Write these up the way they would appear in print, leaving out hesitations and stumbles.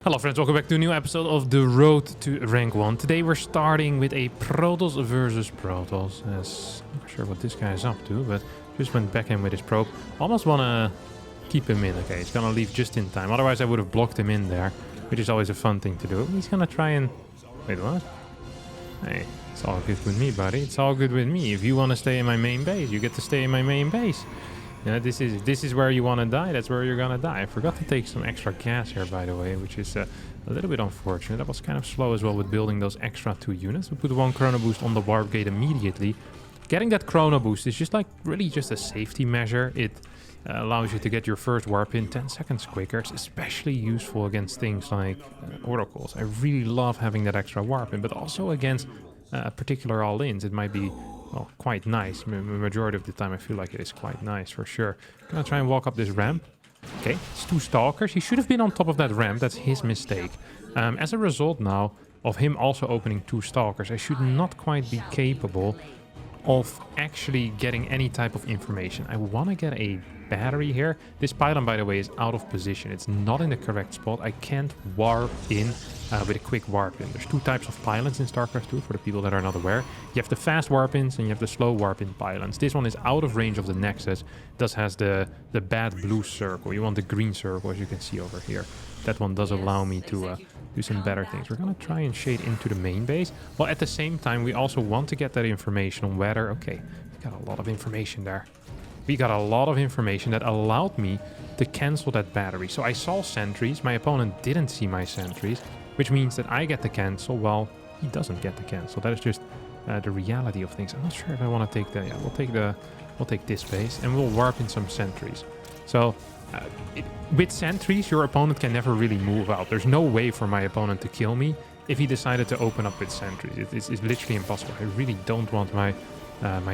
Hello friends, welcome back to a new episode of The Road to Rank 1. Today we're starting with a Protos versus Protos. As I'm not sure what this guy is up to, but just went back in with his probe. Almost want to keep him in. Okay, he's going to leave just in time. Otherwise I would have blocked him in there, which is always a fun thing to do. He's going to try and... Wait, what? Hey, it's all good with me, buddy. It's all good with me. If you want to stay in my main base, you get to stay in my main base. Yeah, this is where you want to die. That's where you're gonna die. I forgot to take some extra gas here, by the way, which is a little bit unfortunate. I was kind of slow as well with building those extra 2 units. We put one chrono boost on the warp gate immediately. Getting that chrono boost is just like really just a safety measure. It allows you to get your first warp in 10 seconds quicker. It's especially useful against things like oracles. I really love having that extra warp in, but also against particular all-ins. It might be... well, quite nice. Majority of the time I feel like it is quite nice for sure. I'm gonna try and walk up this ramp. Okay, it's 2 stalkers. He should have been on top of that ramp. That's his mistake. As a result now of him also opening 2 stalkers, I should not quite be capable of actually getting any type of information. I want to get a battery here. This pylon, by the way, is out of position. It's not in the correct spot. I can't warp in with a quick warp in. There's 2 types of pylons in StarCraft 2 for the people that are not aware. You have the fast warp ins and you have the slow warp in pylons. This one is out of range of the nexus. Thus has the bad blue circle. You want the green circle, as you can see over here. That one does allow me to do some better things. We're gonna try and shade into the main base. Well, at the same time, we also want to get that information on whether... Okay, we got a lot of information there. We got a lot of information that allowed me to cancel that battery. So I saw sentries. My opponent didn't see my sentries, which means that I get the cancel while he doesn't get the cancel. That is just the reality of things. I'm not sure if I want to take the... Yeah, we'll take this base and we'll warp in some sentries. So with sentries, your opponent can never really move out. There's no way for my opponent to kill me if he decided to open up with sentries. It's literally impossible. I really don't want my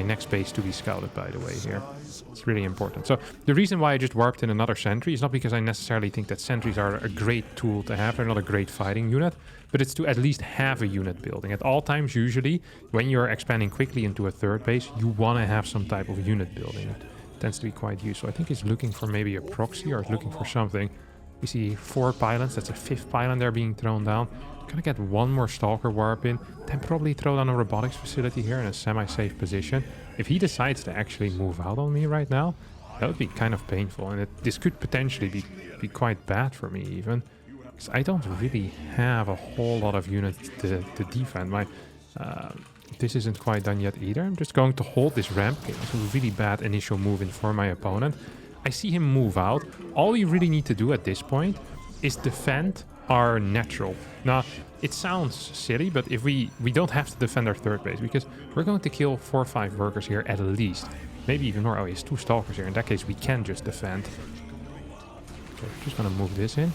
next base to be scouted, by the way, here. It's really important. So the reason why I just warped in another sentry is not because I necessarily think that sentries are a great tool to have. They're not a great fighting unit, but it's to at least have a unit building. At all times, usually, when you're expanding quickly into a 3rd base, you want to have some type of unit building. It tends to be quite useful. I think he's looking for maybe a proxy or he's looking for something. We see 4 pylons. That's a 5th pylon there being thrown down. Gonna get 1 more stalker warp in, then probably throw down a robotics facility here in a semi-safe position. If he decides to actually move out on me right now, that would be kind of painful, and this could potentially be quite bad for me even, because I don't really have a whole lot of units to defend. This isn't quite done yet either. I'm just going to hold this ramp. Okay, it's a really bad initial move in for my opponent. I see him move out. All we really need to do at this point is defend our natural. Now, it sounds silly, but if we don't have to defend our 3rd base, because we're going to kill 4 or 5 workers here at least. Maybe even more. Oh, he has 2 stalkers here. In that case, we can just defend. Okay, just gonna move this in.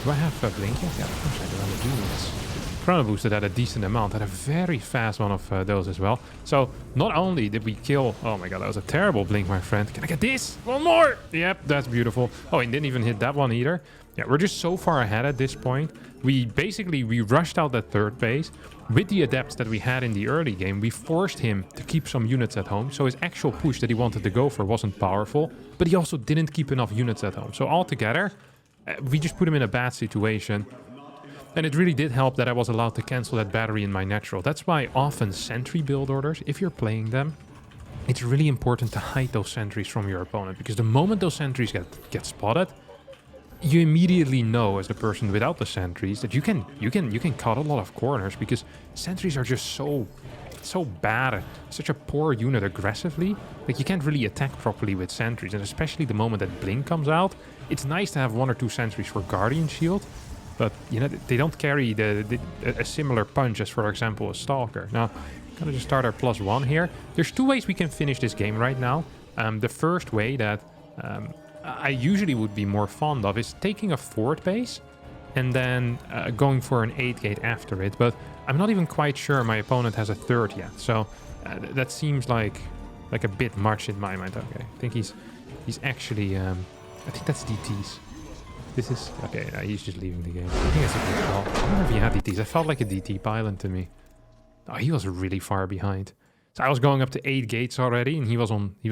Do I have a blink yet? Yeah, of course I do. I'm doing this. Chrono boosted at a decent amount. Had a very fast one of those as well. So, not only did we kill... Oh my god, that was a terrible blink, my friend. Can I get this? 1 more! Yep, that's beautiful. Oh, he didn't even hit that one either. Yeah, we're just so far ahead at this point. We rushed out that 3rd base. With the adepts that we had in the early game, we forced him to keep some units at home. So his actual push that he wanted to go for wasn't powerful, but he also didn't keep enough units at home. So altogether, we just put him in a bad situation. And it really did help that I was allowed to cancel that battery in my natural. That's why often sentry build orders, if you're playing them, it's really important to hide those sentries from your opponent. Because the moment those sentries get spotted, you immediately know as the person without the sentries that you can cut a lot of corners, because sentries are just so bad, such a poor unit aggressively. Like, you can't really attack properly with sentries, and especially the moment that blink comes out. It's nice to have 1 or 2 sentries for guardian shield, but you know, they don't carry a similar punch as, for example, a stalker. Now, gonna just start our +1 here. There's 2 ways we can finish this game right now. The first way that I usually would be more fond of is taking a 4th base and then going for an 8 gate after it. But I'm not even quite sure my opponent has a 3rd yet. So that seems like a bit much in my mind. Okay, I think he's actually... I think that's DTs. This is... Okay, he's just leaving the game. I think that's a good call. I wonder if he had DTs. I felt like a DT pylon to me. Oh, he was really far behind. So I was going up to 8 gates already, and he was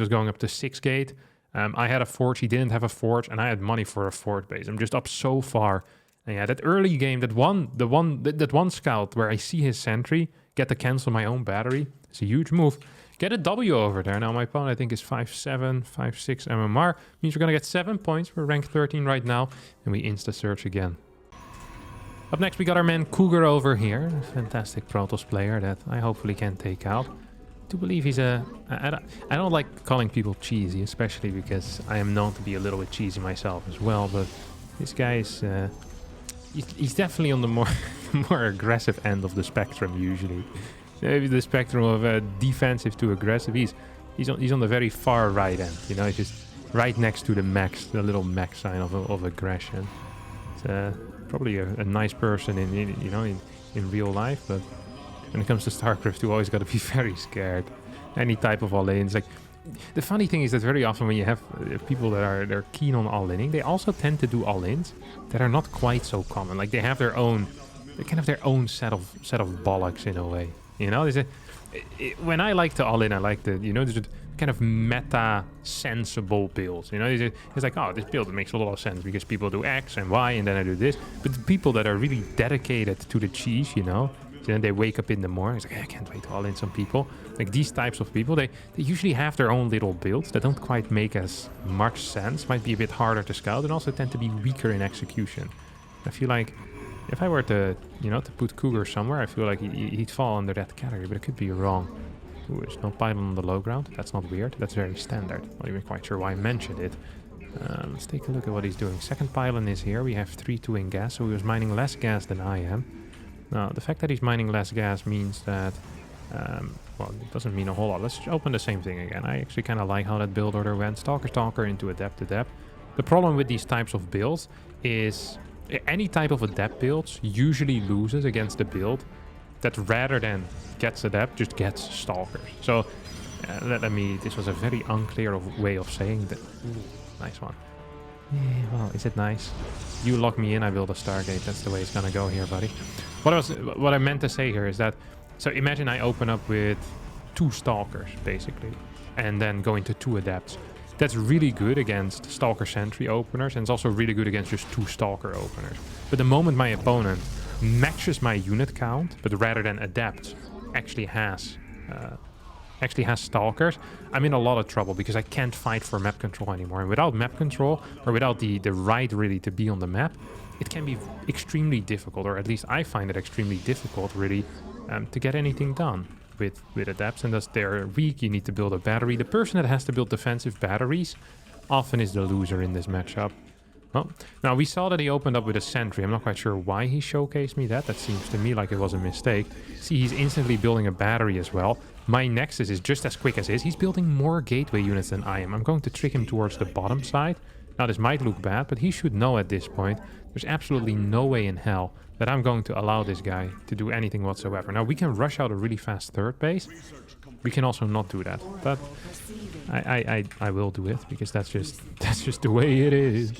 going up to 6 gate. I had a forge, he didn't have a forge, and I had money for a 4th base. I'm just up so far And yeah, that early game, that one scout where I see his sentry, get to cancel my own battery. It's a huge move. Get a W over there. Now my opponent, I think, is 5'7", 5'6" MMR. Means we're going to get 7 points. We're ranked 13 right now. And we insta-search again. Up next, we got our man Cougar over here. A fantastic Protos player that I hopefully can take out. I do believe he's a... I don't like calling people cheesy, especially because I am known to be a little bit cheesy myself as well. But this guy is... he's definitely on the more aggressive end of the spectrum usually. Maybe the spectrum of defensive to aggressive. He's on the very far right end. You know, he's just right next to the mechs, the little mech sign of aggression. It's probably a nice person in real life, but when it comes to StarCraft, you always got to be very scared. Any type of all-ins, like the funny thing is that very often when you have people that are keen on all-inning, they also tend to do all-ins that are not quite so common. Like they kind of their own set of bollocks in a way. You know, when I like to all-in, I like the there's kind of meta sensible builds. You know, it's like, oh, this build makes a lot of sense because people do X and Y and then I do this. But the people that are really dedicated to the cheese, you know, then they wake up in the morning, it's like, I can't wait to all-in some people. Like these types of people, they usually have their own little builds that don't quite make as much sense, might be a bit harder to scout, and also tend to be weaker in execution. I feel like if I were to, to put Cougar somewhere, I feel like he'd fall under that category, but it could be wrong. Ooh, there's no pylon on the low ground. That's not weird. That's very standard. Not even quite sure why I mentioned it. Let's take a look at what he's doing. Second pylon is here. We have 3-2 in gas, so he was mining less gas than I am. Now, the fact that he's mining less gas means that, well, it doesn't mean a whole lot. Let's open the same thing again. I actually kind of like how that build order went. Stalker into Adept. The problem with these types of builds is any type of Adept builds usually loses against the build that rather than gets Adept, just gets Stalkers. So, this was a very unclear way of saying that. Ooh, nice one. Yeah, well, is it nice? You lock me in, I build a Stargate. That's the way it's gonna go here, buddy. What I meant to say here is that, so imagine I open up with 2 Stalkers, basically, and then go into 2 Adepts. That's really good against Stalker Sentry openers, and it's also really good against just 2 Stalker openers. But the moment my opponent matches my unit count, but rather than Adepts, actually has Stalkers, I'm in a lot of trouble because I can't fight for map control anymore. And without map control, or without the right really to be on the map, it can be extremely difficult, or at least I find it extremely difficult really to get anything done with Adepts. And thus they're weak, you need to build a battery. The person that has to build defensive batteries often is the loser in this matchup. Well, now we saw that he opened up with a sentry. I'm not quite sure why he showcased me that. That seems to me like it was a mistake. See, he's instantly building a battery as well. My Nexus is just as quick as his. He's building more gateway units than I am. I'm going to trick him towards the bottom side. Now, this might look bad, but he should know at this point there's absolutely no way in hell that I'm going to allow this guy to do anything whatsoever. Now, we can rush out a really fast third base. We can also not do that, but I will do it because that's just the way it is.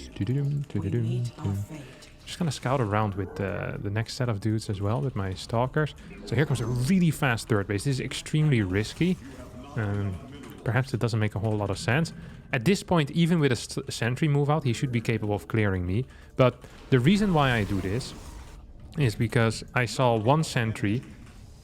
Just gonna scout around with the next set of dudes as well with my Stalkers. So here comes a really fast third base. This is extremely risky. Perhaps it doesn't make a whole lot of sense. At this point, even with a sentry move out, he should be capable of clearing me. But the reason why I do this is because I saw 1 sentry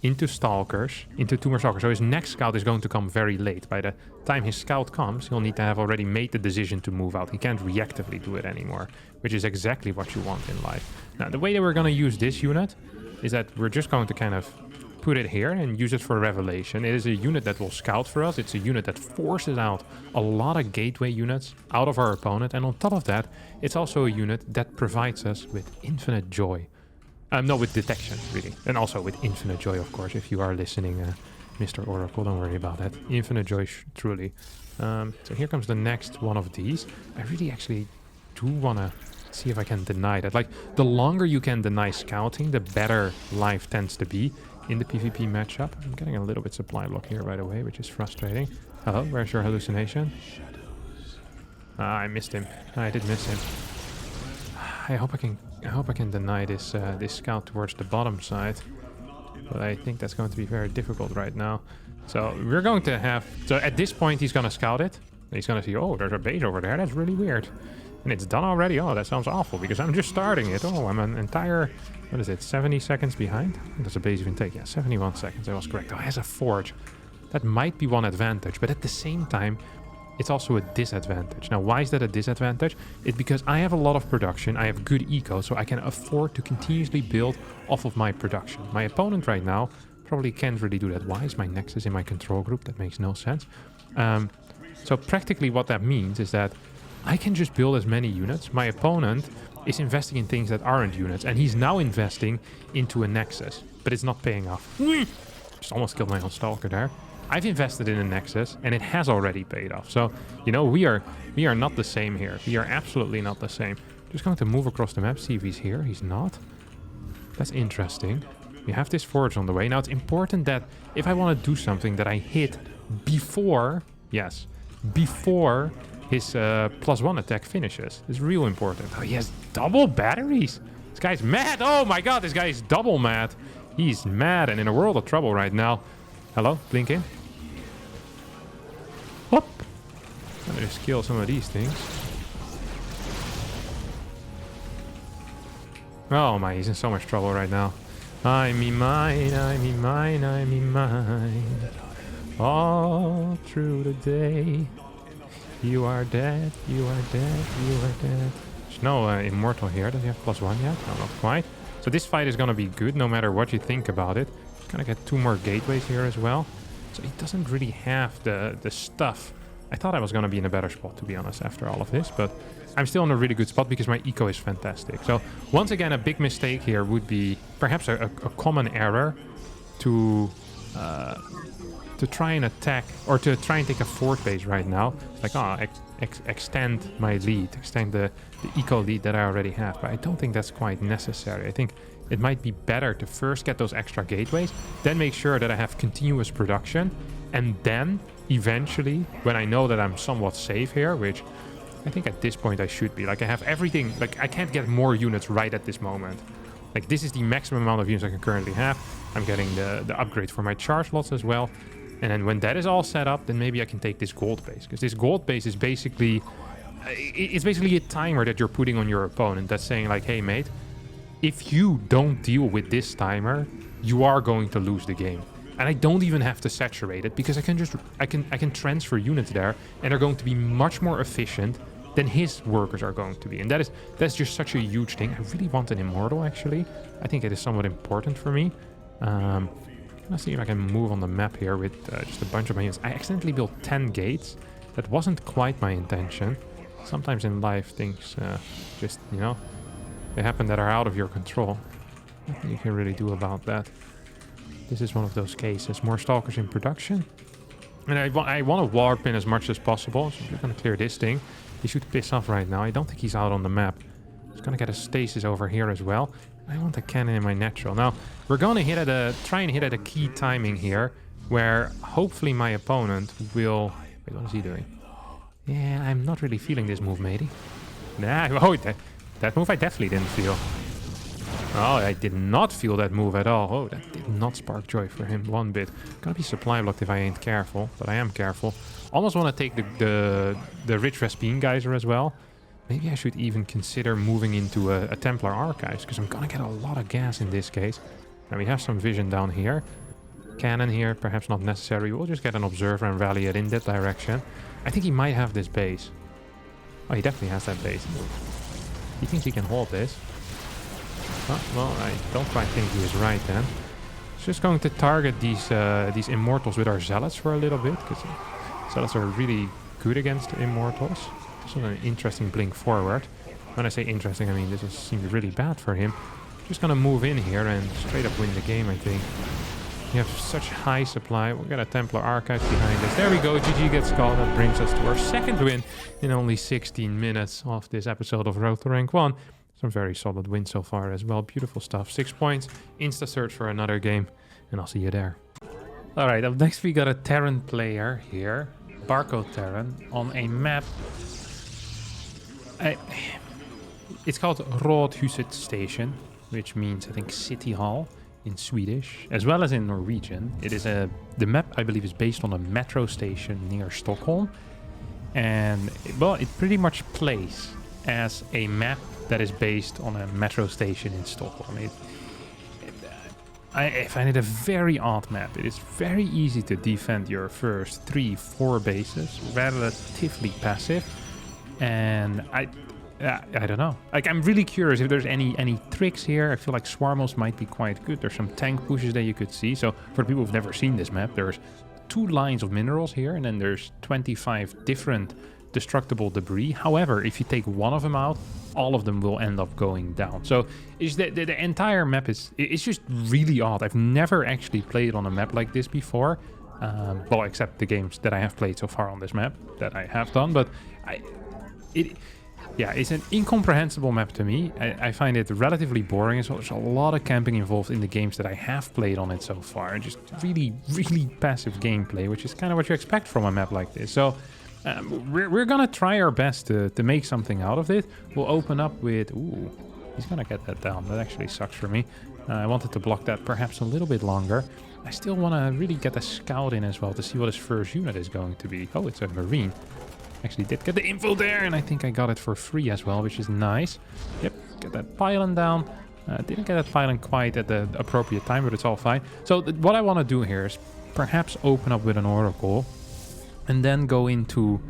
into Stalkers, into 2 more Stalkers. So his next scout is going to come very late. By the time his scout comes, he'll need to have already made the decision to move out. He can't reactively do it anymore, which is exactly what you want in life. Now, the way that we're going to use this unit is that we're just going to kind of put it here and use it for Revelation. It is a unit that will scout for us. It's a unit that forces out a lot of gateway units out of our opponent. And on top of that, it's also a unit that provides us with infinite joy. No, with detection, really. And also with infinite joy, of course, if you are listening, Mr. Oracle, don't worry about that. Infinite joy, truly. So here comes the next one of these. I really actually do want to see if I can deny that. Like, the longer you can deny scouting, the better life tends to be in the PvP matchup. I'm getting a little bit supply block here, by the way, which is frustrating. Hello, where's your hallucination? I missed him. I did miss him. I hope I can deny this this scout towards the bottom side, but I think that's going to be very difficult right now. So we're going to have... So at this point, he's going to scout it. He's going to see, oh, there's a base over there. That's really weird. And it's done already? Oh, that sounds awful, because I'm just starting it. Oh, I'm an entire, what is it, 70 seconds behind? Does the base even take? Yeah, 71 seconds, I was correct. Oh, it has a forge. That might be one advantage, but at the same time, it's also a disadvantage. Now, why is that a disadvantage? It's because I have a lot of production, I have good eco, so I can afford to continuously build off of my production. My opponent right now probably can't really do that. Why is my Nexus in my control group? That makes no sense. So practically what that means is that I can just build as many units. My opponent is investing in things that aren't units, and he's now investing into a Nexus, but it's not paying off. Just almost killed my own Stalker there. I've invested in a Nexus, and it has already paid off. So, you know, we are not the same here. We are absolutely not the same. Just going to move across the map, see if he's here. He's not. That's interesting. We have this forge on the way. Now, it's important that if I want to do something that I hit before, yes, before his +1 attack finishes. It's real important. Oh, he has double batteries. This guy's mad. Oh my god, this guy is double mad. He's mad and in a world of trouble right now. Hello, blink in. Hop. Let me just kill some of these things. Oh my, he's in so much trouble right now. I me mine, I me mine, I me mine. All through the day. You are dead, you are dead, you are dead. There's no immortal here. Does he have +1 yet? No, not quite. So this fight is gonna be good no matter what you think about it. Gonna get 2 more gateways here as well. So he doesn't really have the stuff. I thought I was gonna be in a better spot, to be honest, after all of this, but I'm still in a really good spot because my eco is fantastic. So once again, a big mistake here would be perhaps a common error to try and attack, or to try and take a fort base right now. Like, oh, extend my lead, extend the eco lead that I already have. But I don't think that's quite necessary. I think it might be better to first get those extra gateways, then make sure that I have continuous production, and then eventually, when I know that I'm somewhat safe here, which I think at this point I should be, like I have everything, like I can't get more units right at this moment. Like this is the maximum amount of units I can currently have. I'm getting the upgrade for my charge lots as well. And then when that is all set up, then maybe I can take this gold base. Because this gold base is basically, it's basically a timer that you're putting on your opponent that's saying like, hey mate, if you don't deal with this timer, you are going to lose the game. And I don't even have to saturate it because I can transfer units there and they're going to be much more efficient than his workers are going to be. And that's just such a huge thing. I really want an immortal actually. I think it is somewhat important for me. Let's see if I can move on the map here with just a bunch of my units. I accidentally built 10 gates. That wasn't quite my intention. Sometimes in life things just, you know, they happen that are out of your control. Nothing you can really do about that. This is one of those cases. More stalkers in production. And I want to warp in as much as possible. So I'm just going to clear this thing. He should piss off right now. I don't think he's out on the map. He's going to get a stasis over here as well. I want a cannon in my natural. Now, we're going to try and hit at a key timing here, where hopefully my opponent will... Wait, what is he doing? Yeah, I'm not really feeling this move, matey. Nah, oh, that move I definitely didn't feel. Oh, I did not feel that move at all. Oh, that did not spark joy for him one bit. Gonna be supply blocked if I ain't careful, but I am careful. Almost want to take the Rich Raspine Geyser as well. Maybe I should even consider moving into a Templar Archives, because I'm gonna get a lot of gas in this case. And we have some vision down here. Cannon here, perhaps not necessary. We'll just get an Observer and rally it in that direction. I think he might have this base. Oh, he definitely has that base. He thinks he can hold this. Oh, well, I don't quite think he is right then. Just going to target these Immortals with our Zealots for a little bit, because Zealots are really good against Immortals. This is an interesting blink forward. When I say interesting, I mean this seems really bad for him. Just gonna move in here and straight up win the game, I think. You have such high supply. We'll get a Templar Archive behind us. There we go. GG gets called. That brings us to our second win in only 16 minutes of this episode of Road to Rank 1. Some very solid wins so far as well. Beautiful stuff. 6 points. Insta search for another game. And I'll see you there. Alright, up next we got a Teran player here. Barcode Teran on a map. It's called Rådhuset Station, which means, I think, City Hall in Swedish, as well as in Norwegian. It is the map, I believe, is based on a metro station near Stockholm. And, well, it pretty much plays as a map that is based on a metro station in Stockholm. I find it a very odd map. It is very easy to defend your first 3-4 bases, relatively passive, and I don't know. Like, I'm really curious if there's any tricks here. I feel like Swarmos might be quite good. There's some tank pushes that you could see. So for the people who've never seen this map, there's 2 lines of minerals here, and then there's 25 different destructible debris. However, if you take one of them out, all of them will end up going down. So it's the entire map it's just really odd. I've never actually played on a map like this before. Well, except the games that I have played so far on this map that I have done. But yeah, it's an incomprehensible map to me. I find it relatively boring as well. There's a lot of camping involved in the games that I have played on it so far. Just really, really passive gameplay, which is kind of what you expect from a map like this. So we're gonna try our best to make something out of it. We'll open up with... Ooh, he's gonna get that down. That actually sucks for me. I wanted to block that perhaps a little bit longer. I still want to really get a scout in as well to see what his first unit is going to be. Oh, it's a marine. Actually did get the info there, and I think I got it for free as well, which is nice. Yep, get that pylon down. Didn't get that pylon quite at the appropriate time, but it's all fine. So what I want to do here is perhaps open up with an Oracle, and then go into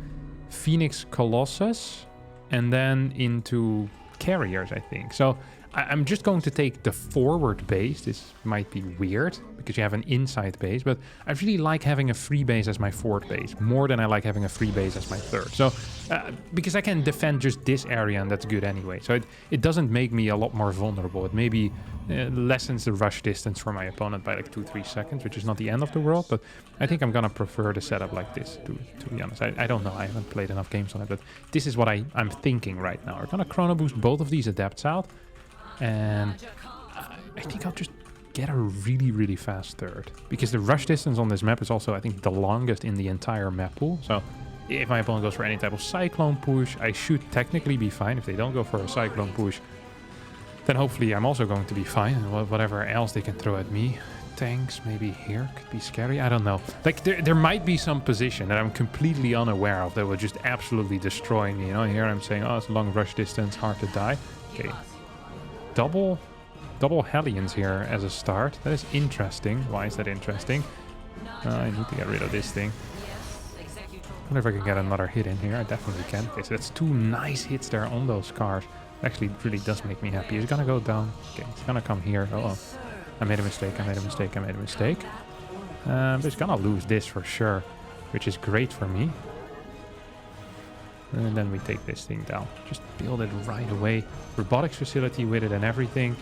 Phoenix Colossus, and then into Carriers, I think. So I'm just going to take the forward base. This might be weird because you have an inside base, but I really like having a free base as my forward base more than I like having a free base as my third. So because I can defend just this area, and that's good anyway. So it doesn't make me a lot more vulnerable. It maybe lessens the rush distance for my opponent by like 2-3 seconds, which is not the end of the world, but I think I'm gonna prefer the setup like this, to be honest. I don't know, I haven't played enough games on it, but this is what I'm thinking right now. We're gonna chrono boost both of these adepts out, and I think I'll just get a really, really fast third, because the rush distance on this map is also, I think, the longest in the entire map pool. So if my opponent goes for any type of cyclone push, I should technically be fine. If they don't go for a cyclone push, then hopefully I'm also going to be fine, and whatever else they can throw at me. Tanks maybe here could be scary. I don't know. Like there might be some position that I'm completely unaware of that will just absolutely destroy me. You know, here I'm saying, oh, it's long rush distance, hard to die. Okay. Double Hellions here as a start. That is interesting. Why is that interesting? I need to get rid of this thing. I wonder if I can get another hit in here. I definitely can. Okay, so that's 2 nice hits there on those cars. Actually, it really does make me happy. He's gonna go down. Okay, he's gonna come here. Oh, I made a mistake. But he's gonna lose this for sure, which is great for me. And then we take this thing down. Just build it right away. Robotics facility with it and everything.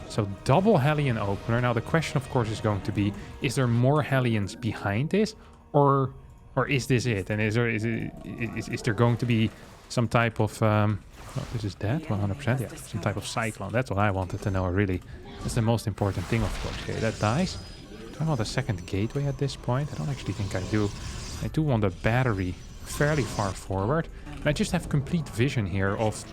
So double Hellion opener. Now the question, of course, is going to be: is there more Hellions behind this, or is this it? And is there going to be some type of oh, this is dead, 100%. Yeah, some type of cyclone. That's what I wanted to know, really. That's the most important thing, of course. Okay, that dies. Do I want a second gateway at this point? I don't actually think I do. I do want a battery fairly far forward. And I just have complete vision here of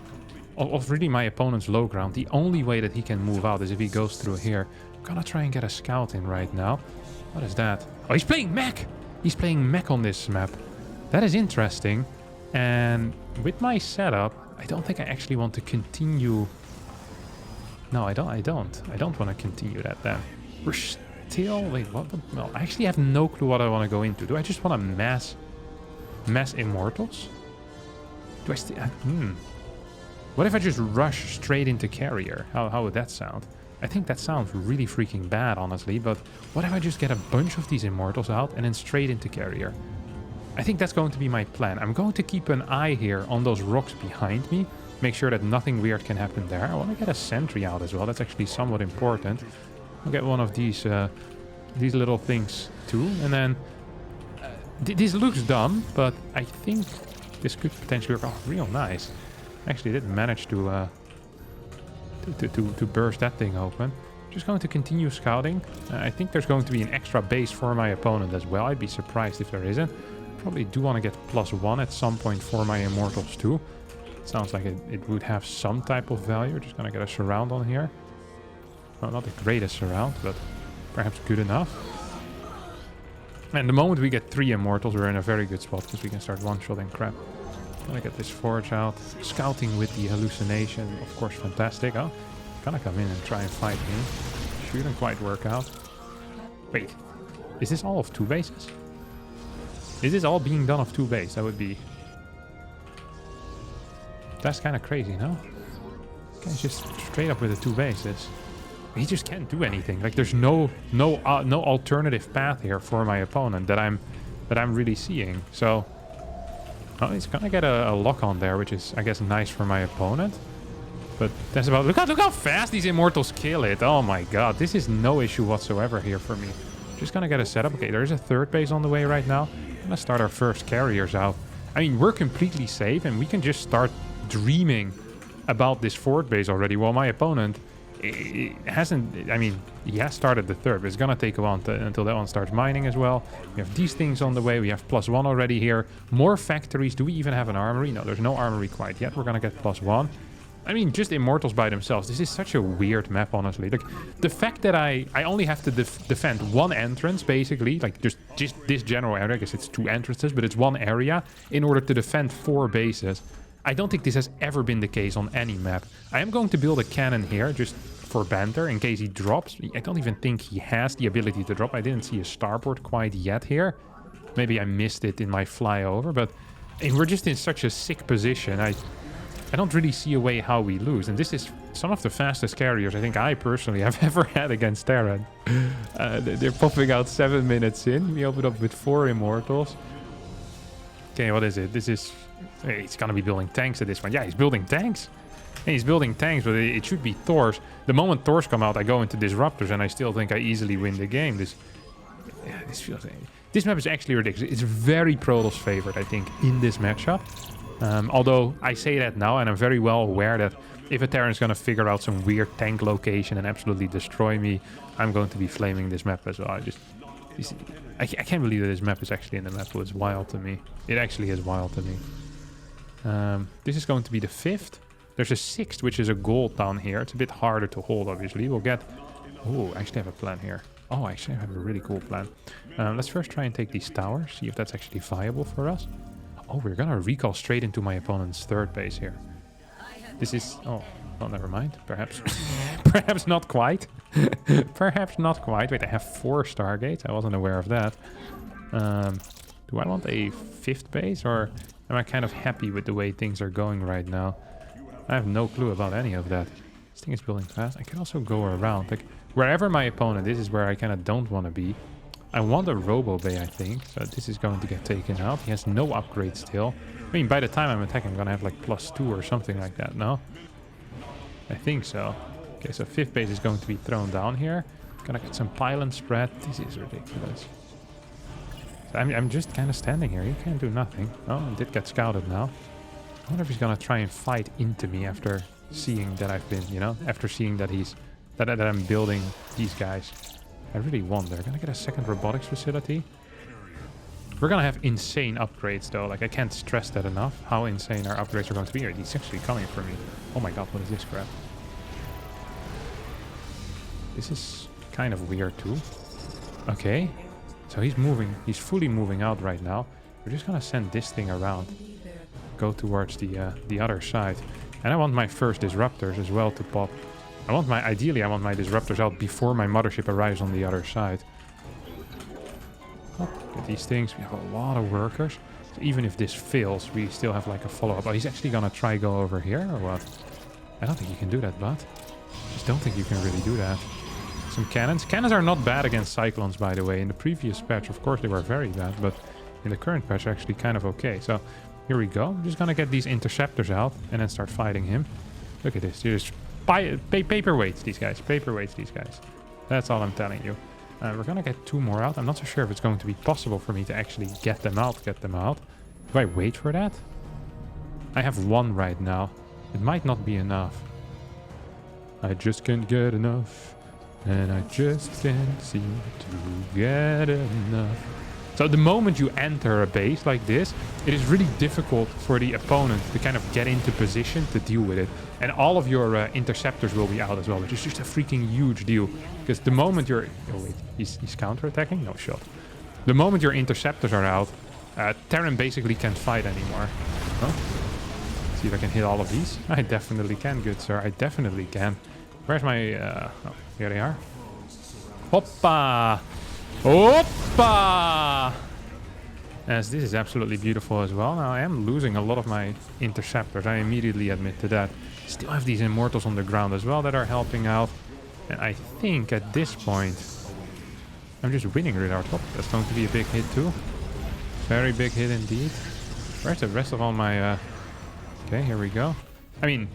really my opponent's low ground. The only way that he can move out is if he goes through here. I'm gonna try and get a scout in right now. What is that? Oh, he's playing Mech! He's playing Mech on this map. That is interesting. And with my setup, I don't think I actually want to continue. No, I don't want to continue that then. We're still... Wait, what? Well, I actually have no clue what I want to go into. Do I just want to mass Immortals? Do I still... What if I just rush straight into Carrier? How would that sound? I think that sounds really freaking bad, honestly, but what if I just get a bunch of these Immortals out and then straight into Carrier? I think that's going to be my plan. I'm going to keep an eye here on those rocks behind me. Make sure that nothing weird can happen there. I want to get a sentry out as well. That's actually somewhat important. I'll get one of these little things too. And then... this looks dumb, but I think this could potentially work. Oh, real nice. Actually didn't manage to burst that thing open. Just going to continue scouting. I think there's going to be an extra base for my opponent as well. I'd be surprised if there isn't. Probably do want to get +1 at some point for my Immortals too. Sounds like it would have some type of value. Just gonna get a surround on here. Well, not the greatest surround, but perhaps good enough. And the moment we get 3 Immortals, we're in a very good spot because we can start one-shotting crap. Gonna get this forge out. Scouting with the hallucination, of course, fantastic. Oh, gonna come in and try and fight him. Shouldn't quite work out. Wait, is this all of 2 bases? Is this all being done of 2 bases? That would be... That's kind of crazy, no? Guy's just straight up with the 2 bases. He just can't do anything. Like, there's no alternative path here for my opponent that I'm really seeing. So, oh, he's gonna get a lock on there, which is, I guess, nice for my opponent. But that's about... Look how fast these immortals kill it. Oh my god, this is no issue whatsoever here for me. Just gonna get a setup. Okay, there's a 3rd base on the way right now. Gonna start our first carriers out. I mean, we're completely safe, and we can just start dreaming about this 4th base already, while my opponent hasn't... I mean, he has started the 3rd, but it's gonna take a while until that one starts mining as well. We have these things on the way. We have +1 already here. More factories. Do we even have an armory? No, there's no armory quite yet. We're gonna get +1. I mean, just immortals by themselves. This is such a weird map, honestly. Like, the fact that I only have to defend 1 entrance, basically, like just this general area. I guess it's 2 entrances, but it's 1 area in order to defend 4 bases. I don't think this has ever been the case on any map. I am going to build a cannon here, just for banter, in case he drops. I don't even think he has the ability to drop. I didn't see a starboard quite yet here. Maybe I missed it in my flyover, but we're just in such a sick position. I don't really see a way how we lose. And this is some of the fastest carriers I think I personally have ever had against Teran. They're popping out 7 minutes in. We opened up with 4 immortals. Okay, what is it? This is... He's gonna be building tanks at this point. Yeah, he's building tanks. And he's building tanks, but it should be Thors. The moment Thors come out, I go into Disruptors, and I still think I easily win the game. This feels... This map is actually ridiculous. It's very Protos favored, I think, in this matchup. Although I say that now, and I'm very well aware that if a Teran is going to figure out some weird tank location and absolutely destroy me, I'm going to be flaming this map as well. I can't believe that this map is actually in the map. It's wild to me. It actually is wild to me. This is going to be the 5th. There's a 6th, which is a gold down here. It's a bit harder to hold, obviously. We'll get... Oh, I actually have a plan here. Oh, I actually have a really cool plan. Let's first try and take these towers, see if that's actually viable for us. Oh, we're gonna recall straight into my opponent's 3rd base here. This is... Oh, never mind. Perhaps... Perhaps not quite. Perhaps not quite. Wait, I have 4 Stargates. I wasn't aware of that. Do I want a 5th base, or am I kind of happy with the way things are going right now? I have no clue about any of that. This thing is building fast. I can also go around. Like, wherever my opponent is where I kind of don't want to be. I want a Robo Bay, I think. So this is going to get taken out. He has no upgrade still. I mean, by the time I'm attacking, I'm going to have like +2 or something like that, no? I think so. Okay, so 5th base is going to be thrown down here. Gonna get some pylon spread. This is ridiculous. So I'm just kind of standing here. He can't do nothing. Oh, I did get scouted now. I wonder if he's going to try and fight into me after seeing that I've been, you know? After seeing that that I'm building these guys. I really wonder. Gonna get a 2nd robotics facility. We're gonna have insane upgrades though. Like, I can't stress that enough. How insane our upgrades are going to be. He's actually coming for me. Oh my god, what is this crap? This is kind of weird too. Okay. So he's moving. He's fully moving out right now. We're just gonna send this thing around. Go towards the other side. And I want my first disruptors as well to pop. Ideally I want my disruptors out before my mothership arrives on the other side. Oh, get these things. We have a lot of workers. So even if this fails, we still have like a follow-up. Oh, he's actually gonna try go over here or what? I don't think you can do that, but I just don't think you can really do that. Some cannons. Cannons are not bad against cyclones, by the way. In the previous patch, of course, they were very bad, but in the current patch, they're actually kind of okay. So here we go. I'm just gonna get these interceptors out and then start fighting him. Look at this. You just paperweights these guys. Paperweights these guys. That's all I'm telling you. We're gonna get 2 more out. I'm not so sure if it's going to be possible for me to actually get them out. Do I wait for that? I have 1 right now. It might not be enough. I just can't get enough. And I just can't seem to get enough. So the moment you enter a base like this, it is really difficult for the opponent to kind of get into position to deal with it. And all of your interceptors will be out as well, which is just a freaking huge deal. Because the moment you're... Oh wait, he's counter-attacking? No shot. The moment your interceptors are out, Teran basically can't fight anymore. Huh? See if I can hit all of these. I definitely can, good sir. I definitely can. Where's my... oh, here they are. Hoppa! Hoppa! As this is absolutely beautiful as well. Now I am losing a lot of my interceptors. I immediately admit to that. Still have these immortals on the ground as well that are helping out. And I think at this point, I'm just winning with our top. That's going to be a big hit too. Very big hit indeed. Where's the rest of all my... Okay, here we go. I mean,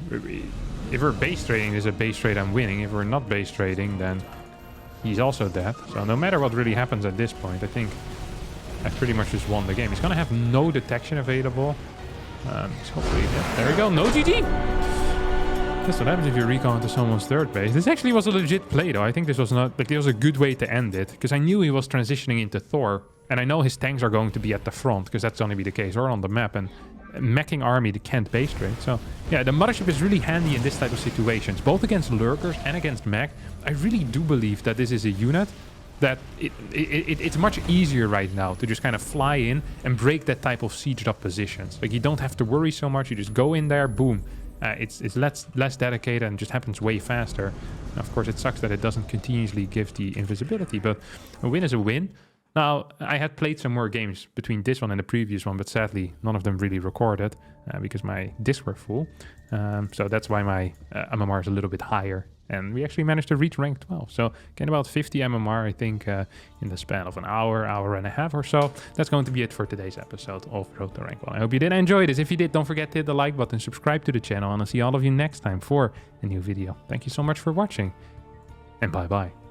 if we're base trading, there's a base trade I'm winning. If we're not base trading, then he's also dead. So no matter what really happens at this point, I think I've pretty much just won the game. He's going to have no detection available. So hopefully, yeah, there we go. No GG! That's what happens if you recon into someone's third base. This actually was a legit play, though. I think this was not... Like, it was a good way to end it. Because I knew he was transitioning into Thor. And I know his tanks are going to be at the front. Because that's going to be the case. Or on the map. And meching army, the can't base trade. So, yeah, the mothership is really handy in this type of situations. Both against lurkers and against mech. I really do believe that this is a unit that it's much easier right now to just kind of fly in and break that type of sieged up positions. Like, you don't have to worry so much. You just go in there, boom. It's less dedicated and just happens way faster. Now, of course, it sucks that it doesn't continuously give the invisibility, but a win is a win. Now, I had played some more games between this one and the previous one, but sadly, none of them really recorded because my discs were full. So that's why my MMR is a little bit higher. And we actually managed to reach rank 12. So getting about 50 MMR, I think, in the span of an hour, hour and a half or so. That's going to be it for today's episode of Road to Rank 1. I hope you did enjoy this. If you did, don't forget to hit the like button, subscribe to the channel, and I'll see all of you next time for a new video. Thank you so much for watching, and bye-bye.